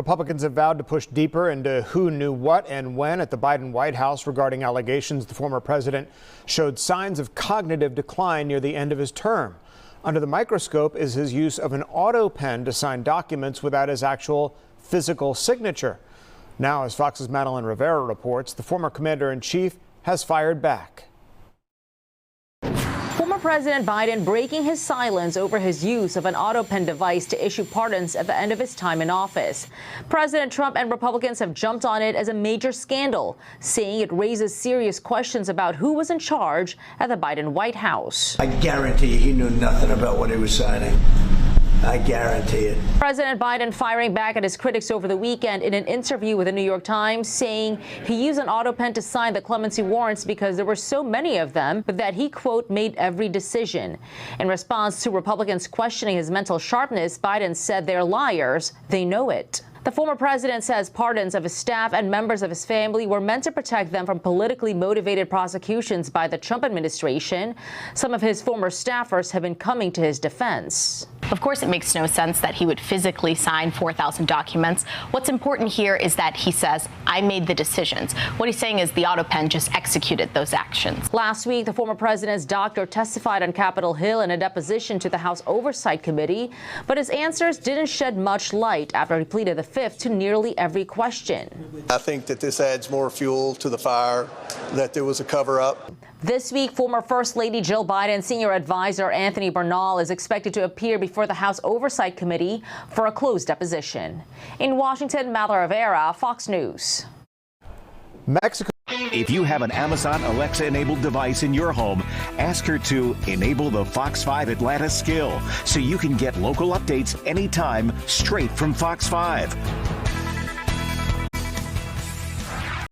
Republicans have vowed to push deeper into who knew what and when at the Biden White House regarding allegations the former president showed signs of cognitive decline near the end of his term. Under the microscope is his use of an autopen to sign documents without his actual physical signature. Now, as Fox's Madeline Rivera reports, the former commander-in-chief has fired back. Former President Biden breaking his silence over his use of an autopen device to issue pardons at the end of his time in office. President Trump and Republicans have jumped on it as a major scandal, saying it raises serious questions about who was in charge at the Biden White House. I guarantee he knew nothing about what he was signing. I guarantee it. President Biden firing back at his critics over the weekend in an interview with the New York Times, saying he used an autopen to sign the clemency warrants because there were so many of them, but that he, quote, made every decision. In response to Republicans questioning his mental sharpness, Biden said they're liars. They know it. The former president says pardons of his staff and members of his family were meant to protect them from politically motivated prosecutions by the Trump administration. Some of his former staffers have been coming to his defense. Of course, it makes no sense that he would physically sign 4,000 documents. What's important here is that he says, I made the decisions. What he's saying is the autopen just executed those actions. Last week, the former president's doctor testified on Capitol Hill in a deposition to the House Oversight Committee, but his answers didn't shed much light after he pleaded the fifth to nearly every question. I think that this adds more fuel to the fire, that there was a cover-up. This week, former First Lady Jill Biden's senior advisor Anthony Bernal is expected to appear before the House Oversight Committee for a closed deposition. In Washington, Madeline Rivera, Fox News. Mexico. If you have an Amazon Alexa-enabled device in your home, ask her to enable the Fox 5 Atlanta skill so you can get local updates anytime straight from Fox 5.